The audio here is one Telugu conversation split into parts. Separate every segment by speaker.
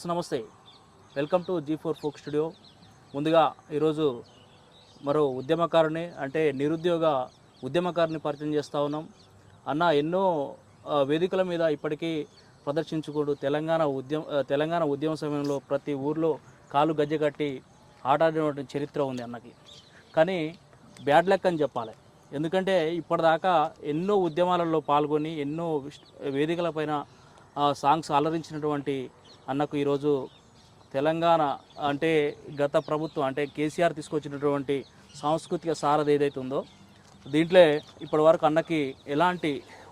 Speaker 1: వ్యూవర్స్ నమస్తే, welcome to G4 folk studio. ముందుగా ఈరోజు మరో ఉద్యమకారుని అంటే నిరుద్యోగ ఉద్యమకారుని పరిచయం చేస్తూ ఉన్నాం. అన్న ఎన్నో వేదికల మీద ఇప్పటికీ ప్రదర్శించుకుంటూ తెలంగాణ ఉద్యమ సమయంలో ప్రతి ఊర్లో కాలు గజ్జె కట్టి ఆటాడినటువంటి చరిత్ర ఉంది అన్నకి. కానీ బ్యాడ్ లక్ అని చెప్పాలి. ఎందుకంటే ఇప్పటిదాకా ఎన్నో ఉద్యమాలలో పాల్గొని ఎన్నో వేదికలపైన సాంగ్స్ అలరించినటువంటి అన్నకు ఈరోజు తెలంగాణ అంటే గత ప్రభుత్వం అంటే కేసీఆర్ తీసుకొచ్చినటువంటి సాంస్కృతిక సారథి ఏదైతే ఉందో దీంట్లో ఇప్పటి వరకు అన్నకి ఎలాంటి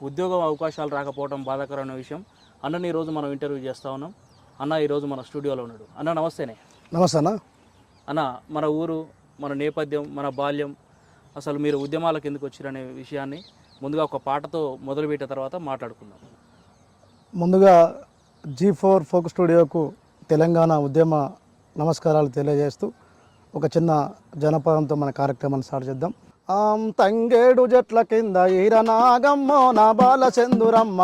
Speaker 1: ఉద్యోగ అవకాశాలు రాకపోవడం బాధాకరమైన విషయం. అన్నని ఈరోజు మనం ఇంటర్వ్యూ చేస్తూ ఉన్నాం. అన్న ఈరోజు మన స్టూడియోలో ఉన్నాడు. అన్న నమస్తేనే.
Speaker 2: నమస్తే అన్న.
Speaker 1: అన్న మన ఊరు, మన నేపథ్యం, మన బాల్యం, అసలు మీరు ఉద్యమాలకు ఎందుకు వచ్చారనే విషయాన్ని ముందుగా ఒక పాటతో మొదలుపెట్టిన తర్వాత మాట్లాడుకుందాం.
Speaker 2: ముందుగా G4 ఫోక్ స్టూడియోకు తెలంగాణ ఉద్యమ నమస్కారాలు తెలియజేస్తూ ఒక చిన్న జనపదంతో మన కార్యక్రమాన్ని స్టార్ట్ చేద్దాం. తంగేడు చెట్ల కింద ఈరనాగమ్మో నా బాల చందురమ్మ,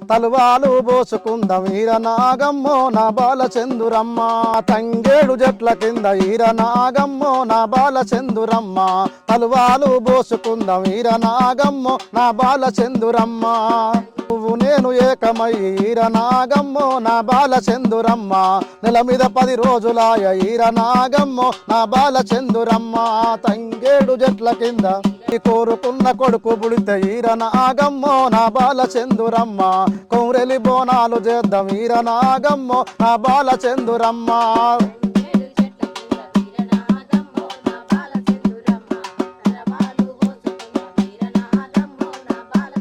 Speaker 2: తలువాలు పోసుకుందాం ఈరనాగమ్మో నా బాల చందురమ్మ. తంగేడు చెట్ల కింద ఈరనాగమ్మో నా బాల చందురమ్మ, తలువాలు పోసుకుందాం ఈరనాగమ్మో నా బాల చందురమ్మ. నువ్వు నేను ఏకమై ఈరనాగమ్మో నా బాల చందురమ్మ, నెల మీద 10 రోజులాయ ఈరనాగమ్మో నా బాల చందురమ్మ. తంగేడు చెట్ల కింద కోరుకున్న కొడుకు పుడితే ఈరనాగమ్మో నా బాల చందురమ్మ, కౌరెలి బోనాలు చేద్దాం ఈరనాగమ్మో నా బాల చందురమ్మ.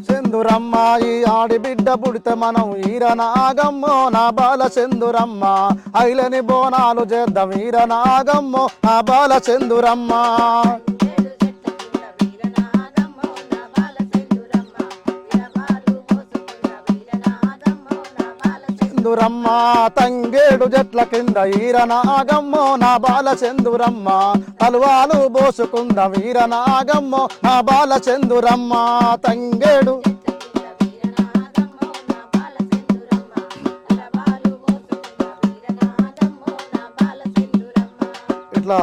Speaker 2: చందురమ్మ ఈ ఆడి బిడ్డ పుడితే మనం ఈరనాగమ్మో నా బాల చందురమ్మ, ఐలని బోనాలు చేద్దాం ఈరనాగమ్మో నా బాల చందురమ్మ. చందురమ్మ తంగేడు చెట్ల కింద ఈరనాగమ్మో నా బాల చందురమ్మ, తలువాలు పోసుకుందాం ఈరనాగమ్మో నా బాల చందురమ్మ. తంగేడు ఇట్లా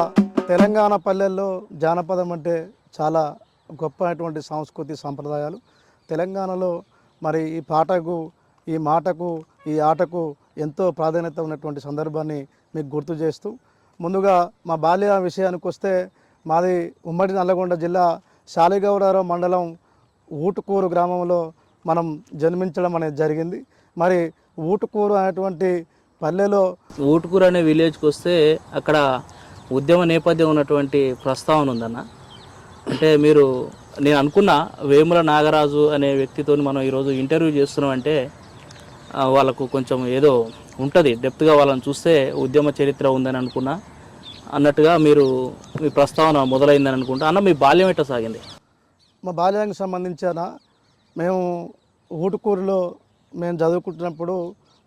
Speaker 2: తెలంగాణ పల్లెల్లో జానపదం అంటే చాలా గొప్పటువంటి సంస్కృతి సంప్రదాయాలు. తెలంగాణలో మరి ఈ పాటకు, ఈ మాటకు, ఈ ఆటకు ఎంతో ప్రాధాన్యత ఉన్నటువంటి సందర్భాన్ని మీకు గుర్తు చేస్తూ, ముందుగా మా బాల్య విషయానికి వస్తే మాది ఉమ్మడి నల్లగొండ జిల్లా శాలిగౌడారం మండలం ఊటుకూరు గ్రామంలో మనం జన్మించడం అనేది జరిగింది. మరి ఊటుకూరు అనేటువంటి పల్లెలో,
Speaker 1: ఊటుకూరు అనే విలేజ్కి వస్తే అక్కడ ఉద్యమ నేపథ్యం ఉన్నటువంటి ప్రస్తావన ఉందన్న. అంటే నేను అనుకున్న వేముల నాగరాజు అనే వ్యక్తితో మనం ఈరోజు ఇంటర్వ్యూ చేస్తున్నామంటే వాళ్ళకు కొంచెం ఏదో ఉంటుంది, డెప్త్గా వాళ్ళని చూస్తే ఉద్యమ చరిత్ర ఉందని అనుకున్నా. అన్నట్టుగా మీ ప్రస్తావన మొదలైందని అనుకుంటా. అన్న మీ బాల్యం ఎట్లా సాగింది?
Speaker 2: మా బాల్యానికి సంబంధించిన మేము ఊటుకూరులో మేము చదువుకుంటున్నప్పుడు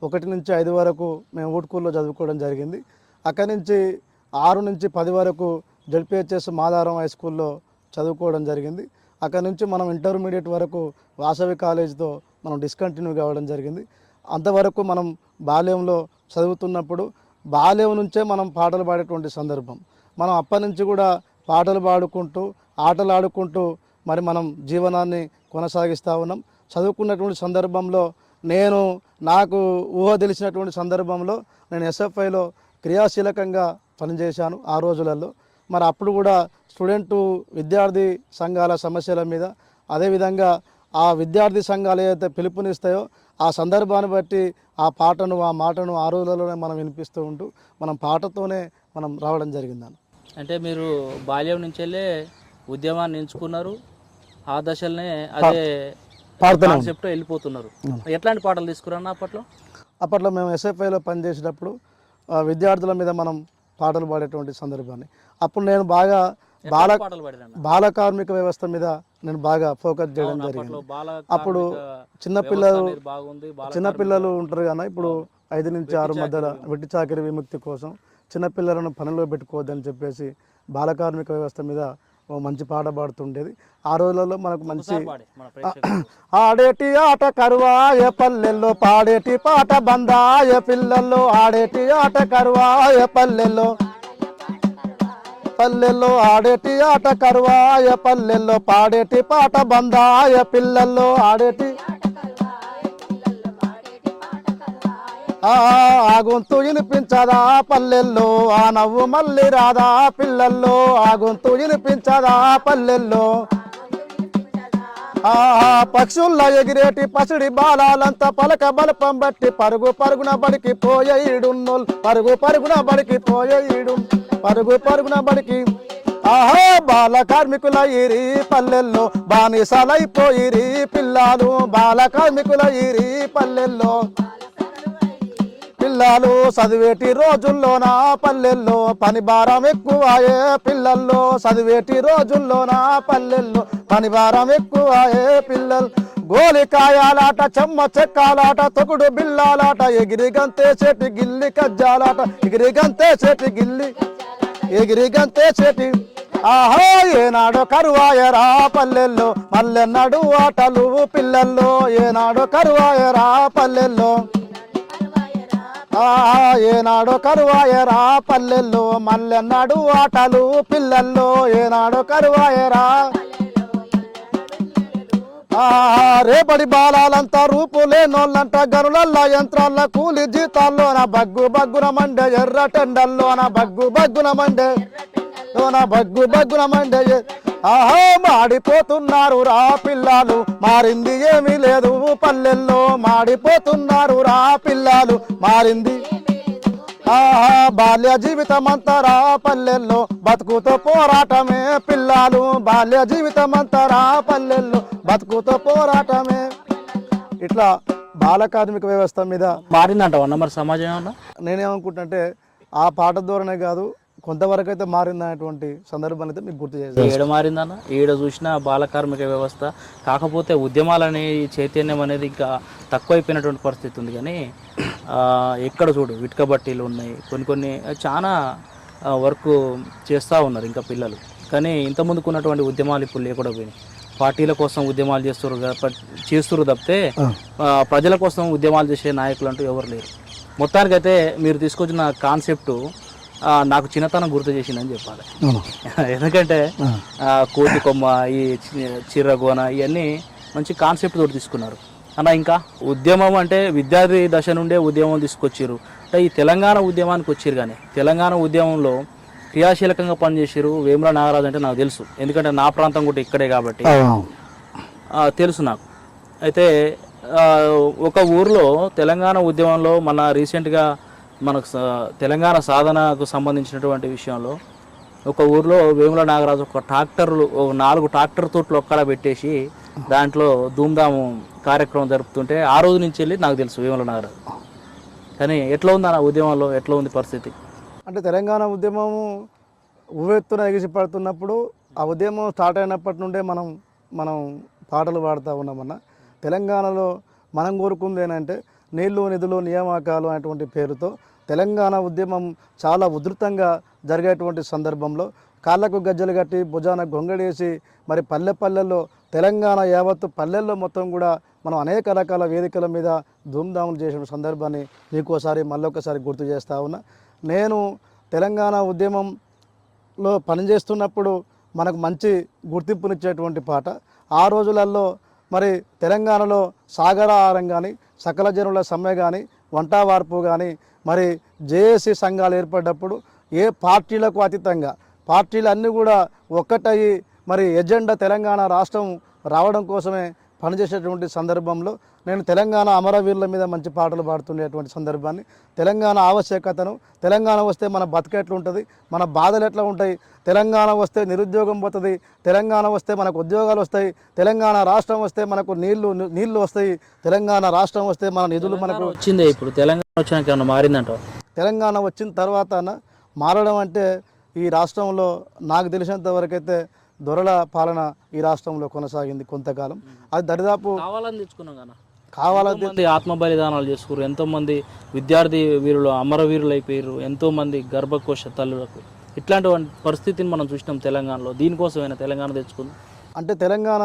Speaker 2: 1 నుంచి 5 వరకు మేము ఊటుకూరులో చదువుకోవడం జరిగింది. అక్కడి నుంచి 6 నుంచి 10 వరకు జడ్పిహెచ్ఎస్ మాదారం హై స్కూల్లో చదువుకోవడం జరిగింది. అక్కడి నుంచి మనం ఇంటర్మీడియట్ వరకు వాసవి కాలేజ్తో మనం డిస్కంటిన్యూ కావడం జరిగింది. అంతవరకు మనం బాల్యంలో చదువుతున్నప్పుడు బాల్యం నుంచే మనం పాటలు పాడేటువంటి సందర్భం. మనం అప్పటి నుంచి కూడా పాటలు పాడుకుంటూ ఆటలు ఆడుకుంటూ మరి మనం జీవనాన్ని కొనసాగిస్తూ ఉన్నాం. చదువుకున్నటువంటి సందర్భంలో నాకు ఊహ తెలిసినటువంటి సందర్భంలో నేను ఎస్ఎఫ్ఐలో క్రియాశీలకంగా పనిచేశాను ఆ రోజులలో. మరి అప్పుడు కూడా విద్యార్థి సంఘాల సమస్యల మీద, అదేవిధంగా ఆ విద్యార్థి సంఘాలు ఏదైతే పిలుపునిస్తాయో ఆ సందర్భాన్ని బట్టి ఆ పాటను, ఆ మాటను ఆ రోజులలోనే మనం వినిపిస్తూ ఉంటూ మనం పాటతోనే మనం రావడం జరిగిందని.
Speaker 1: అంటే మీరు బాల్యం నుంచి వెళ్ళే ఉద్యమాన్ని ఎంచుకున్నారు, ఆ దశలనే అదే కాన్సెప్ట్ వెళ్ళిపోతున్నారు. ఎట్లాంటి పాటలు తీసుకురన్నా అప్పట్లో
Speaker 2: మేము ఎస్ఎఫ్ఐలో పనిచేసేటప్పుడు విద్యార్థుల మీద మనం పాటలు పాడేటువంటి సందర్భాన్ని అప్పుడు నేను బాగా బాల కార్మిక వ్యవస్థ మీద నేను బాగా ఫోకస్ చేయడం జరిగింది. అప్పుడు చిన్నపిల్లలు ఉంటారు కదా, ఇప్పుడు 5 నుంచి 6 మధ్యలో వెట్టి చాకిరి విముక్తి కోసం చిన్నపిల్లలను పనిలో పెట్టుకోవద్దని చెప్పేసి బాల కార్మిక వ్యవస్థ మీద ఓ మంచి పాట పాడుతుండేది. ఆ రోజులలో మనకు మంచి
Speaker 1: ఒకసారి పాడి మన ప్రేక్షకులకు.
Speaker 2: ఆడేటి ఆట కరువాయ పల్లెల్లో, పాడేటి పాట బందాయ పిల్లల్లో, ఆడేటి ఆట కరువాయ పల్లెల్లో, పల్లెల్లో ఆడేటి ఆట కరువాయ పల్లెల్లో, పాడేటి పాట బందాయ పిల్లల్లో, ఆడేటి ఆ గొంతు వినిపించదా పల్లెల్లో, ఆ నవ్వు మళ్ళీ రాదా పిల్లల్లో, ఆ గొంతు వినిపించదా పల్లెల్లో, ఆ పక్షుల్లో ఎగిరేటి పసిడి బాలాలంతా పలక బలపం బట్టి పరుగు పరుగున బడికి పోయే ఈడున్నోళ్ళు, పరుగు పరుగున బడికి పోయే పరుగు పరుగున బడికి. ఆహా బాల కార్మికుల ఇరి పల్లెల్లో, బానిసలైపోయిరి పిల్లలు, బాల కార్మికుల ఇరి పల్లెల్లో, పిల్లలు చదివేటి రోజుల్లోనా పల్లెల్లో, పని భారం ఎక్కువాయే పిల్లల్లో, చదివేటి రోజుల్లోనా పల్లెల్లో, పని భారం ఎక్కువాయే పిల్లలు. గోలికాయాలాట, చెమ్మ చెక్కాలాట, తొకుడు బిల్లాలాట, ఎగిరి గంతే చెటి గిల్లి కజ్జాలాట, ఎగిరి గంతే చెటి గిల్లి, ఎగిరి గంతే చెటి. ఆహో ఏనాడో కరువాయరా పల్లెల్లో, మల్లెన్నడు ఆటలు పిల్లల్లో, ఏనాడో కరువాయరా పల్లెల్లో, ఏనాడో కరువాయరా పల్లెల్లో, మల్లెన్నడు ఆటలు పిల్లల్లో, ఏనాడో కరువాయరా. రేపటి బాలాలంతా రూపులేనోళ్ళంట, గనులల్ల యంత్రాల కూలి జీతాల్లోన బగ్గు బగ్గున మండే, ఎర్ర టెండల్లోన బగ్గు బగ్గున మండే, బగ్గు బగ్గున మండే. ఆహో మాడిపోతున్నారు రా పిల్లలు, మారింది ఏమీ లేదు పల్లెల్లో, మాడిపోతున్నారు రా పిల్లలు, మారింది. ఆహా బాల్య జీవితం అంతరా పల్లెల్లో, బతుకుతో పోరాటమే పిల్లలు, బాల్య జీవితం అంతరా పల్లెల్లో, బతుకుతో పోరాటమే. ఇట్లా బాల కార్మిక వ్యవస్థ మీద
Speaker 1: మారిందంటావా మరి సమాజం ఏమన్నా?
Speaker 2: నేనేమనుకుంటున్నంటే ఆ పాట ద్వారానే కాదు, కొంతవరకు అయితే మారిందనేటువంటి సందర్భాన్ని అయితే మీకు గుర్తు చేయాలి.
Speaker 1: ఏడ మారిందన్న, ఏడ చూసినా బాల కార్మిక వ్యవస్థ. కాకపోతే ఉద్యమాలనే చైతన్యం అనేది ఇంకా తక్కువైపోయినటువంటి పరిస్థితి ఉంది. కానీ ఎక్కడ చూడు ఇటుక బట్టీలు ఉన్నాయి, కొన్ని చాలా వర్క్ చేస్తూ ఉన్నారు ఇంకా పిల్లలు. కానీ ఇంతకుముందుకు ఉన్నటువంటి ఉద్యమాలు ఇప్పుడు లేకుండా పోయినాయి. పార్టీల కోసం ఉద్యమాలు చేస్తున్నారు తప్పితే ప్రజల కోసం ఉద్యమాలు చేసే నాయకులు అంటూ ఎవరు లేరు. మొత్తానికైతే మీరు తీసుకొచ్చిన కాన్సెప్టు నాకు చిన్నతనం గుర్తు చేసిందని చెప్పాలి. ఎందుకంటే కోతి కొమ్మ, ఈ చిర్రగోన, ఇవన్నీ మంచి కాన్సెప్ట్ తోటి తీసుకున్నారు అన్న. ఇంకా ఉద్యమం అంటే విద్యార్థి దశ నుండే ఉద్యమం తీసుకొచ్చారు అంటే ఈ తెలంగాణ ఉద్యమానికి వచ్చారు. కానీ తెలంగాణ ఉద్యమంలో క్రియాశీలకంగా పనిచేసారు వేముల నాగరాజు అంటే నాకు తెలుసు, ఎందుకంటే నా ప్రాంతం కూడా ఇక్కడే కాబట్టి తెలుసు నాకు. అయితే ఒక ఊర్లో తెలంగాణ ఉద్యమంలో మన రీసెంట్గా మనకు తెలంగాణ సాధనకు సంబంధించినటువంటి విషయంలో ఒక ఊర్లో వేముల నాగరాజు ఒక 4 ట్రాక్టర్ తోట్లు ఒక్కడ పెట్టేసి దాంట్లో ధూమ్ధాము కార్యక్రమం జరుపుతుంటే ఆ రోజు నుంచి వెళ్ళి నాకు తెలుసు వేముల నాగరాజు. కానీ ఎట్లా ఉంది అన్న ఉద్యమంలో, ఎట్లా ఉంది పరిస్థితి?
Speaker 2: అంటే తెలంగాణ ఉద్యమము ఉవ్వెత్తున ఎగిసిపడుతున్నప్పుడు ఆ ఉద్యమం స్టార్ట్ అయినప్పటి నుండే మనం పాటలు పాడుతూ ఉన్నామన్న. తెలంగాణలో మనం కోరుకుంది ఏంటంటే నీళ్లు నిధులు నియామకాలు అనేటువంటి పేరుతో తెలంగాణ ఉద్యమం చాలా ఉధృతంగా జరిగేటువంటి సందర్భంలో కాళ్ళకు గజ్జలు కట్టి భుజాన గొంగడేసి మరి పల్లెల్లో తెలంగాణ యావత్తు పల్లెల్లో మొత్తం కూడా మనం అనేక రకాల వేదికల మీద ధూమ్ధాములు చేసిన సందర్భాన్ని మీకోసారి మళ్ళొకసారి గుర్తు చేస్తూ ఉన్నా. నేను తెలంగాణ ఉద్యమంలో పనిచేస్తున్నప్పుడు మనకు మంచి గుర్తింపునిచ్చేటువంటి పాట. ఆ రోజులలో మరి తెలంగాణలో సాగర ఆహారం కానీ, సకల జనుల సమ్మె కానీ, వంట వార్పు కానీ, మరి జేఏసీ సంఘాలు ఏర్పడ్డప్పుడు ఏ పార్టీలకు అతీతంగా పార్టీలు అన్నీ కూడా ఒక్కటయ్యి మరి ఎజెండా తెలంగాణ రాష్ట్రం రావడం కోసమే పనిచేసేటువంటి సందర్భంలో నేను తెలంగాణ అమరవీరుల మీద మంచి పాటలు పాడుతుండేటువంటి సందర్భాన్ని, తెలంగాణ ఆవశ్యకతను, తెలంగాణ వస్తే మన బతుకెట్లు ఉంటుంది, మన బాధలు ఎట్లా ఉంటాయి, తెలంగాణ వస్తే నిరుద్యోగం పోతుంది, తెలంగాణ వస్తే మనకు ఉద్యోగాలు వస్తాయి, తెలంగాణ రాష్ట్రం వస్తే మనకు నీళ్లు వస్తాయి, తెలంగాణ రాష్ట్రం వస్తే మన నిధులు మనకు
Speaker 1: వచ్చిందే. ఇప్పుడు తెలంగాణ వచ్చినాక ఏమన్నా మారిందంట?
Speaker 2: తెలంగాణ వచ్చిన తర్వాత మారడం అంటే ఈ రాష్ట్రంలో నాకు తెలిసినంత వరకైతే దొరల పాలన ఈ రాష్ట్రంలో కొనసాగింది కొంతకాలం. అది దరిదాపు
Speaker 1: కావాలని తెచ్చుకున్నాం కదా,
Speaker 2: కావాలని
Speaker 1: ఆత్మ బలిదానాలు చేసుకున్నారు, ఎంతోమంది విద్యార్థి వీరులు అమరవీరులు అయిపోయారు, ఎంతోమంది గర్భకోశ తల్లులకు ఇట్లాంటి పరిస్థితిని మనం చూసినాం తెలంగాణలో. దీనికోసమైనా తెలంగాణ తెచ్చుకుంది.
Speaker 2: అంటే తెలంగాణ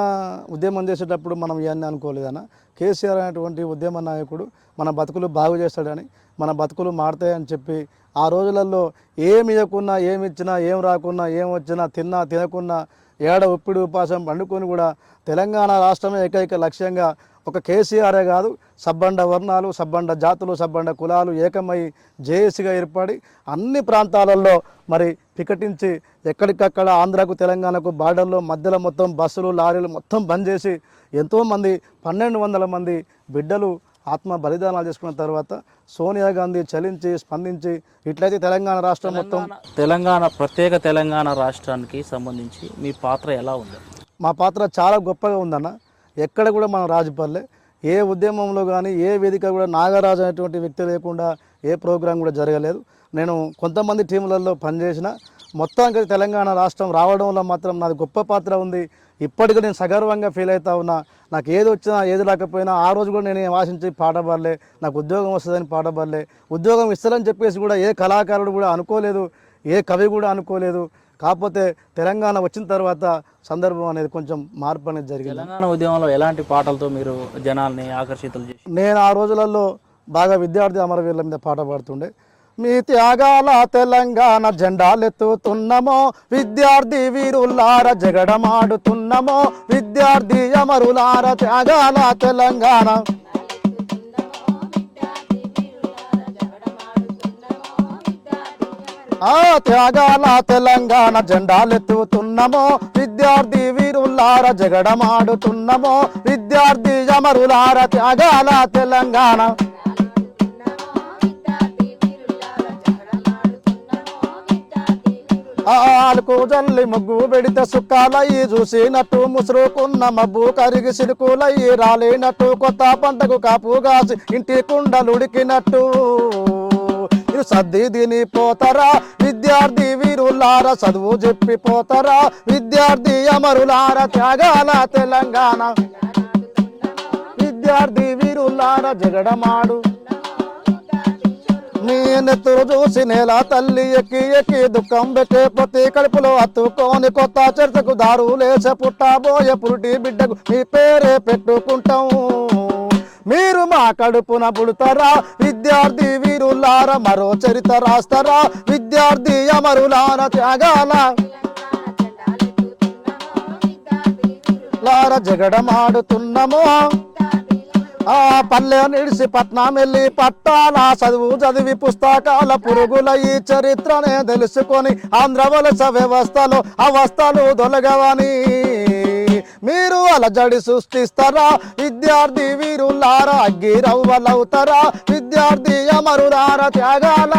Speaker 2: ఉద్యమం చేసేటప్పుడు మనం ఇవన్నీ అనుకోలేదన్న. కేసీఆర్ అనేటువంటి ఉద్యమ నాయకుడు మన బతుకులు బాగు చేస్తాడని, మన బతుకులు మారుతాయని చెప్పి ఆ రోజులలో ఏమి ఇవ్వకున్నా, ఏమి ఇచ్చినా, ఏం రాకున్నా, ఏం వచ్చినా, తిన్నా తినకున్నా, ఏడ ఉప్పిడి ఉపాసం పండుకొని కూడా తెలంగాణ రాష్ట్రమే ఏకైక లక్ష్యంగా ఒక కేసీఆరే కాదు, సబ్బండ వర్ణాలు, సబ్బండ జాతులు, సబ్బండ కులాలు ఏకమై జేఏసీగా ఏర్పడి అన్ని ప్రాంతాలలో మరి పికటించి ఎక్కడికక్కడ ఆంధ్రాకు తెలంగాణకు బార్డర్లో మధ్యలో మొత్తం బస్సులు లారీలు మొత్తం బంద్ చేసి ఎంతోమంది 1200 మంది బిడ్డలు ఆత్మ బలిదానాలు చేసుకున్న తర్వాత సోనియా గాంధీ చలించి స్పందించి ఇట్లయితే తెలంగాణ రాష్ట్రం మొత్తం
Speaker 1: ప్రత్యేక తెలంగాణ రాష్ట్రానికి సంబంధించి మీ పాత్ర ఎలా ఉంది?
Speaker 2: మా పాత్ర చాలా గొప్పగా ఉందన్న. ఎక్కడ కూడా మనం రాజుపల్లె ఏ ఉద్యమంలో కానీ ఏ వేదిక కూడా నాగరాజు అనేటువంటి వ్యక్తి లేకుండా ఏ ప్రోగ్రాం కూడా జరగలేదు. నేను కొంతమంది టీములలో పనిచేసిన మొత్తానికి తెలంగాణ రాష్ట్రం రావడంలో మాత్రం నాది గొప్ప పాత్ర ఉంది. ఇప్పటికీ నేను సగర్వంగా ఫీల్ అవుతా ఉన్నా. నాకు ఏది వచ్చినా ఏది రాకపోయినా ఆ రోజు కూడా నేను ఆశించి పాట పాడలే, నాకు ఉద్యోగం వస్తుందని పాట పాడలే. ఉద్యోగం ఇస్తారని చెప్పేసి కూడా ఏ కళాకారుడు కూడా అనుకోలేదు, ఏ కవి కూడా అనుకోలేదు. కాకపోతే తెలంగాణ వచ్చిన తర్వాత సందర్భం అనేది కొంచెం మార్పు అనేది జరిగింది.
Speaker 1: తెలంగాణ ఉద్యమంలో ఎలాంటి పాటలతో మీరు జనాల్ని ఆకర్షితులు చేసి?
Speaker 2: నేను ఆ రోజులలో బాగా విద్యార్థి అమరవీరుల మీద పాట పాడుతుండే. మీ త్యాగాల తెలంగాణ జెండాలెత్తుతున్నమో, విద్యార్థి వీరులార జగడమాడుతున్నమో, విద్యార్థి అమరులార త్యాగాల తెలంగాణ. ఆ త్యాగాల తెలంగాణ జెండాలెత్తుతున్నమో, విద్యార్థి వీరులార జగడమాడుతున్నమో, విద్యార్థి అమరులార త్యాగాల తెలంగాణ. ఆలుకు జల్లి ముగ్గు పెడితే సుక్కాలయ్యి చూసినట్టు, ముసురుకున్న మబ్బు కరిగి సిరుకులయ్యి రాలేనట్టు, కొత్త పంటకు కాపు కాసి ఇంటి కుండలుడికినట్టు మీరు సర్ది తిని పోతారా విద్యార్థి వీరులార, చదువు చెప్పి పోతారా విద్యార్థి అమరులార త్యాగాల తెలంగాణ. విద్యార్థి వీరులార జగడమాడు నీ నెత్తురు చూసి నేల తల్లి ఎక్కి ఎక్కి దుఃఖం పెట్టే ప్రతి కడుపులో అత్తుకొని కొత్త చర్చకు దారులేసే పుట్టబోయే పురుటి బిడ్డకు మీ పేరే పెట్టుకుంటాం. మీరు మా కడుపున పుడతారా విద్యార్థి వీరులార, మరో చరిత్ర రాస్తారా విద్యార్థి అమరులార త్యాగాల లార జగడమాడుతున్నామో. ఆ పల్లె నిడిసి పట్నం వెళ్ళి పట్టాల చదువు చదివి పుస్తకాల పురుగుల ఈ చరిత్రనే తెలుసుకొని ఆంధ్ర వలస వ్యవస్థలో అవస్థలు దొలగవని మీరు అలజడి సృష్టిస్తారా విద్యార్థి వీరులార, అగ్గి రవ్వలవుతారా విద్యార్థి అమరులార త్యాగాల.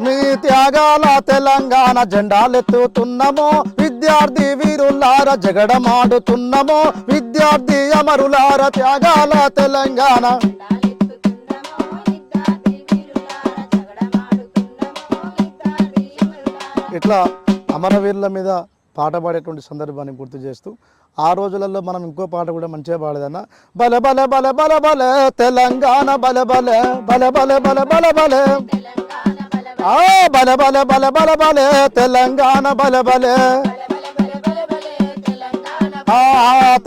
Speaker 2: మీ త్యాగాల తెలంగాణ జెండాలెత్తుతున్నమో, విద్యార్థి వీరులార జగడమాడుతున్నమో, విద్యార్థి అమరులార త్యాగాల తెలంగాణ. ఇట్లా అమరవీరుల మీద పాట పాడేటువంటి సందర్భాన్ని గుర్తు చేస్తూ ఆ రోజులలో మనం ఇంకో పాట కూడా మంచిగా పాడేదన్న. బల బల బల బల బల తెలంగాణ బల బల బల బల బల బల బల ఆ బల బల బల బల బల తెలంగాణ బల బల ఆ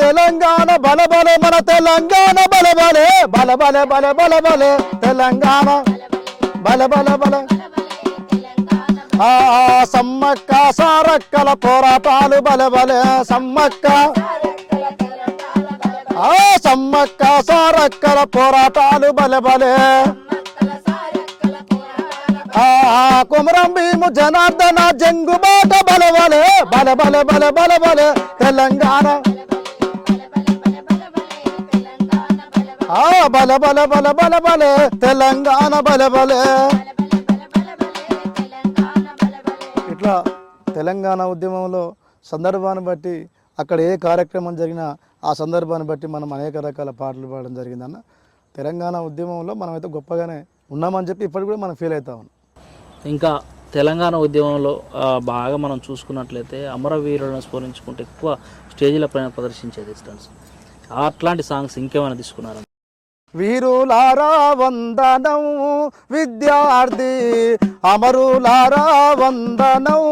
Speaker 2: తెలంగాణ బల బల మన తెలంగాణ బల బల బల బల బల బల బల తెలంగాణ బల బల బల. ఆ సమ్మక్క సారక్కల పోరాటాలు బలబలే సమ్మక్క, ఆ సమ్మక్క సారక్కల పోరాటాలు బలబలే. ఆ కుమరం భీము జనార్దన జంగుబాట బలబలే బలబల బల బలబలే తెలంగాణ. ఆ బల బల బల బల బలే తెలంగాణ బలబలే. ఇట్లా తెలంగాణ ఉద్యమంలో సందర్భాన్ని బట్టి అక్కడ ఏ కార్యక్రమం జరిగినా ఆ సందర్భాన్ని బట్టి మనం అనేక రకాల పాటలు పాడడం జరిగిందన్న. తెలంగాణ ఉద్యమంలో మనమైతే గొప్పగానే ఉన్నామని చెప్పి ఇప్పటికి కూడా మనం ఫీల్ అవుతా ఉన్నాం.
Speaker 1: ఇంకా తెలంగాణ ఉద్యమంలో బాగా మనం చూసుకున్నట్లయితే అమరవీరులను స్మరించుకుంటే ఎక్కువ స్టేజీల పైన ప్రదర్శించేది స్టన్స్. అట్లాంటి సాంగ్స్ ఇంకేమైనా తీసుకున్నారా?
Speaker 2: వీరులారా వందనం విద్యార్థి అమరులారా వందనం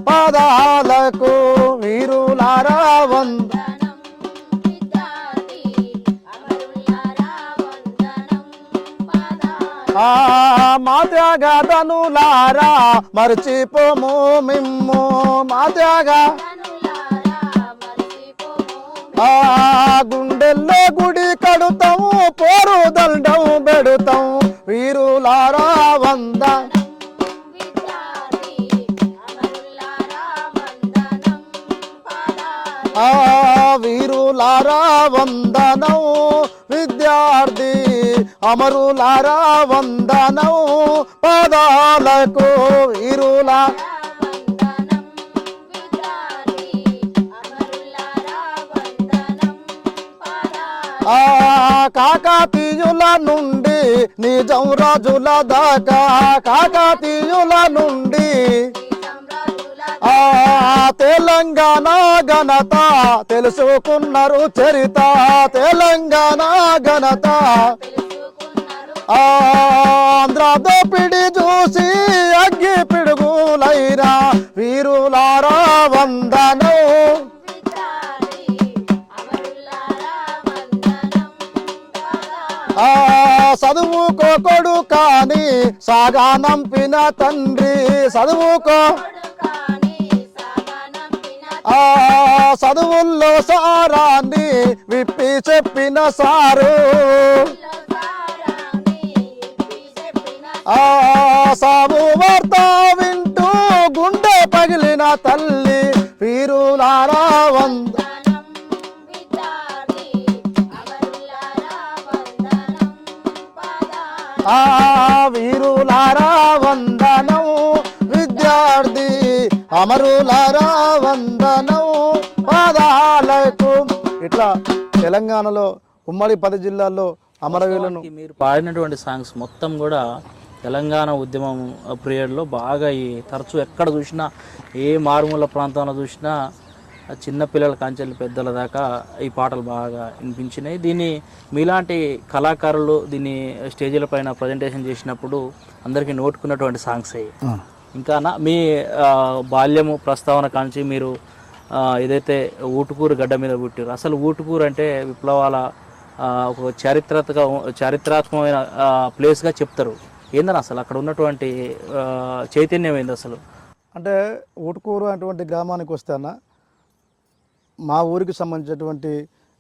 Speaker 2: పాదాలకు వీరులారా వందనం మా త్యాగధనులారా మర్చిపోము మిమ్ము మా గుండెల్లో గుడి కడుతాము పోరు దండం పెడుతాం వీరులారా వందనం వీరులారా వందనం విద్యార్థి అమరులారా వందనం పాదాలకు వీరులా కాకతీయుల నుండి నిజం రాజుల దాకా కాకతీయుల నుండి తెలంగాణ ఘనత తెలుసుకున్నారు చరిత తెలంగాణ ఘనత ఆంధ్ర దోపిడి చూసి అగ్గి పిడుగులైరా వీరులారా వందనం చదువుకోకొడు కానీ సాగా నంపిన తండ్రి చదువుకో చదువుల్లో సారాన్ని విప్పి చెప్పిన సారు సాగు వార్త వింటూ గుండె పగిలిన తల్లి వీరులారా వందనం వీరులారా వందనం విద్యార్థి అమరులారా వందనం పాదాలకు. ఇట్లా తెలంగాణలో ఉమ్మడి 10 జిల్లాల్లో అమరవీరులను
Speaker 1: మీరు పాడినటువంటి సాంగ్స్ మొత్తం కూడా తెలంగాణ ఉద్యమం పీరియడ్లో బాగా తరచూ ఎక్కడ చూసినా ఏ మారుమూల ప్రాంతంలో చూసినా చిన్న పిల్లల కాంచెల్లి పెద్దల దాకా ఈ పాటలు బాగా వినిపించినాయి. దీన్ని మీలాంటి కళాకారులు దీన్ని స్టేజీల పైన ప్రజెంటేషన్ చేసినప్పుడు అందరికీ నోటుకున్నటువంటి సాంగ్స్ అయ్యి. ఇంకా మీ బాల్యము ప్రస్తావన కాంచి మీరు ఏదైతే ఊటుకూరు గడ్డ మీద పుట్టారు, అసలు ఊటుకూరు అంటే విప్లవాల ఒక చారిత్రాత్మకమైన ప్లేస్గా చెప్తారు. ఏందని అసలు అక్కడ ఉన్నటువంటి చైతన్యం ఏంది అసలు?
Speaker 2: అంటే ఊటుకూరు అటువంటి గ్రామానికి వస్తే అన్న మా ఊరికి సంబంధించినటువంటి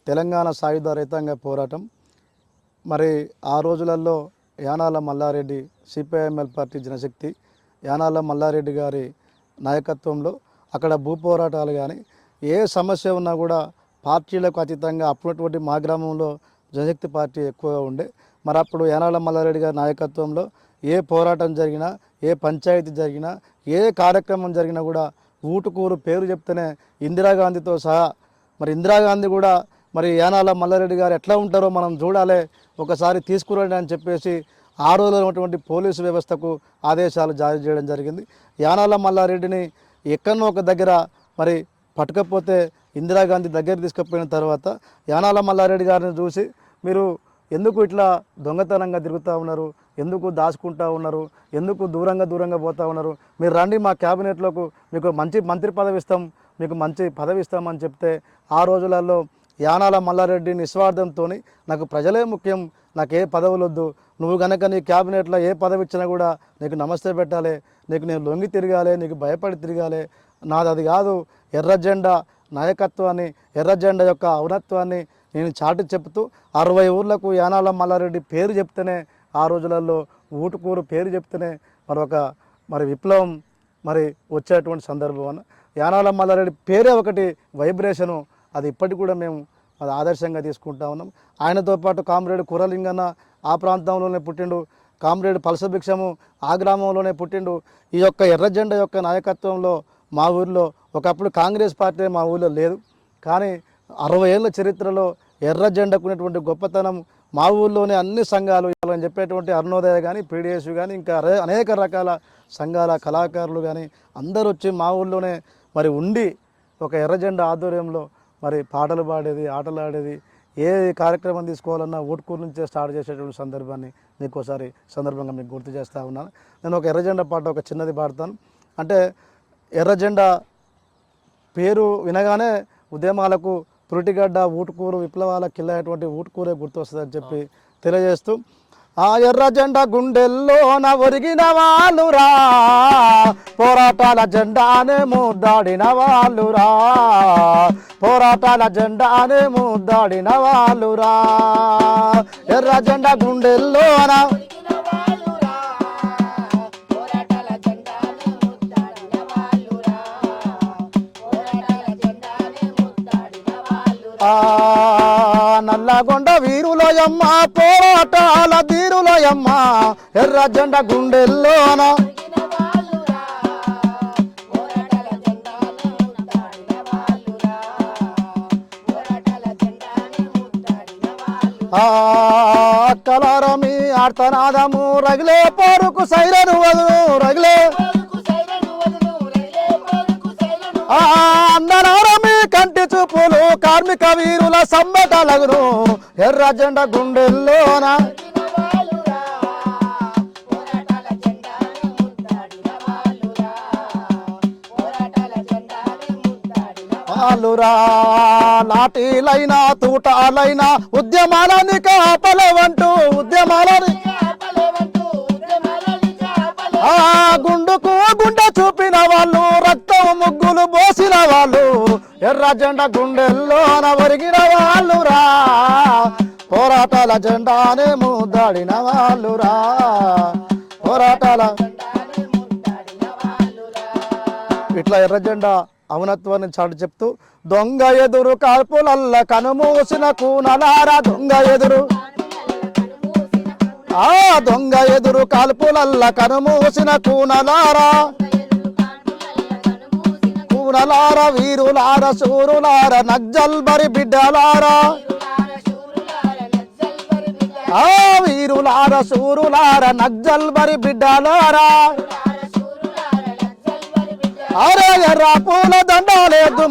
Speaker 2: తెలంగాణ సాయుధ రైతాంగ పోరాటం మరి ఆ రోజులలో యానాల మల్లారెడ్డి సిపిఐఎంఎల్ పార్టీ జనశక్తి యానాల మల్లారెడ్డి గారి నాయకత్వంలో అక్కడ భూ పోరాటాలు కానీ ఏ సమస్య ఉన్నా కూడా పార్టీలకు అతీతంగా అప్పుడున్నటువంటి మా గ్రామంలో జనశక్తి పార్టీ ఎక్కువగా ఉండే. మరి అప్పుడు యానాల మల్లారెడ్డి గారి నాయకత్వంలో ఏ పోరాటం జరిగినా ఏ పంచాయతీ జరిగినా ఏ కార్యక్రమం జరిగినా కూడా ఊటుకూరు పేరు చెప్తేనే ఇందిరాగాంధీతో సహా మరి ఇందిరాగాంధీ కూడా మరి యానాల మల్లారెడ్డి గారు ఎట్లా ఉంటారో మనం చూడాలి, ఒకసారి తీసుకురండి అని చెప్పేసి ఆ రోజులో ఉన్నటువంటి పోలీసు వ్యవస్థకు ఆదేశాలు జారీ చేయడం జరిగింది. యానాల మల్లారెడ్డిని ఎక్కడో ఒక దగ్గర మరి పట్టకపోతే ఇందిరాగాంధీ దగ్గర తీసుకుపోయిన తర్వాత యానాల మల్లారెడ్డి గారిని చూసి మీరు ఎందుకు ఇట్లా దొంగతనంగా తిరుగుతూ ఉన్నారు, ఎందుకు దాచుకుంటూ ఉన్నారు, ఎందుకు దూరంగా పోతూ ఉన్నారు, మీరు రండి మా క్యాబినెట్లోకి మీకు మంచి మంత్రి పదవి ఇస్తాం, మీకు మంచి పదవి ఇస్తామని చెప్తే ఆ రోజులలో యానాల మల్లారెడ్డి నిస్వార్థంతో నాకు ప్రజలే ముఖ్యం, నాకు ఏ పదవులు వద్దు, నువ్వు కనుక నీ క్యాబినెట్లో ఏ పదవి ఇచ్చినా కూడా నీకు నమస్తే పెట్టాలి, నీకు నేను లొంగి తిరగాలి, నీకు భయపడి తిరగాలి, నాది అది కాదు, ఎర్ర జెండా నాయకత్వాన్ని ఎర్ర జెండా యొక్క ఔన్నత్వాన్ని నేను చాటి చెప్తూ 60 ఊర్లకు యానాల మల్లారెడ్డి పేరు చెప్తేనే ఆ రోజులలో ఊటుకూరు పేరు చెప్తేనే మరి విప్లవం మరి వచ్చేటువంటి సందర్భం అన్న. యానాల మల్లారెడ్డి పేరే ఒకటి వైబ్రేషను, అది ఇప్పటికి కూడా మేము అది ఆదర్శంగా తీసుకుంటా ఉన్నాం. ఆయనతో పాటు కామ్రేడ్ కుర్రలింగన్న ఆ ప్రాంతంలోనే పుట్టిండు, కామ్రేడ్ పలసభిక్షము ఆ గ్రామంలోనే పుట్టిండు. ఈ యొక్క ఎర్ర జెండా యొక్క నాయకత్వంలో మా ఊరిలో ఒకప్పుడు కాంగ్రెస్ పార్టీ మా ఊరిలో లేదు, కానీ 60 ఏళ్ళ చరిత్రలో ఎర్ర జెండాకు ఉన్నటువంటి గొప్పతనం మా ఊళ్ళోనే అన్ని సంఘాలు అని చెప్పేటువంటి అరుణోదయ కానీ పీడిఎస్ కానీ ఇంకా అనేక రకాల సంఘాల కళాకారులు కానీ అందరూ వచ్చి మా ఊళ్ళోనే మరి ఉండి ఒక ఎర్ర జెండా ఆధ్వర్యంలో మరి పాటలు పాడేది, ఆటలు ఆడేది, ఏ కార్యక్రమం తీసుకోవాలన్నా ఊటుకూరు నుంచే స్టార్ట్ చేసేటువంటి సందర్భాన్ని మీకు ఒకసారి సందర్భంగా మీకు గుర్తు చేస్తూ ఉన్నాను. నేను ఒక ఎర్రజెండా పాట ఒక చిన్నది పాడతాను. అంటే ఎర్రజెండా పేరు వినగానే ఉద్యమాలకు పురిటిగడ్డ ఊటుకూరు విప్లవాల కిల్లైనటువంటి ఊటుకూరే గుర్తొస్తుందని చెప్పి తెలియజేస్తూ, ఆ ఎర్ర జెండా గుండెల్లోన ఒరిగిన వాళ్ళురా, పోరాటాల జెండానే ముద్దాడిన వాళ్ళురా, పోరాటాల జెండానే ముద్దాడిన వాళ్ళురా, ఎర్ర జెండా గుండెల్లోన నల్లగొండ వీరులయమ్మ, పోరాటాల ధీరులయమ్మ, ఎర్ర జెండా గుండెల్లోన కలరమి ఆర్తనాదము రగిలే పోరుకు సైరను వదులు రగిలే అందనారమి కంటి చూపులు కార్మిక వీరుల సమ్మటలగును, ఎర్ర జెండా గుండెల్లోన వాళ్ళురా, లాఠీలైనా తూటాలైనా ఉద్యమాలని కాపలవంటూ ఉద్యమాలని గుండుకు గుండె చూపిన వాళ్ళు, రక్తం ముగ్గులు పోసిన వాళ్ళు, ఎర్ర జెండా గుండెల్లోన ఒరిగిన వాళ్ళురా, పోరాటాల జెండానే ముద్దాడిన వాళ్ళురా, పోరాటాల ఇట్లా ఎర్ర జెండా ఔనత్వాన్ని చాటు చెప్తూ, దొంగ ఎదురు కాల్పులల్ల కనుమూసిన కూనలారా, దొంగ ఎదురు దొంగ ఎదురు కాల్పులల్ల కనుమూసిన కూనలారా, కూనలార వీరులార శూరులార నగ్జల్బరి బిడ్డలారా, వీరులార శూరులార నగ్జల్బరి బిడ్డలారా, అరే ఎర్ర పూల దండాలేదు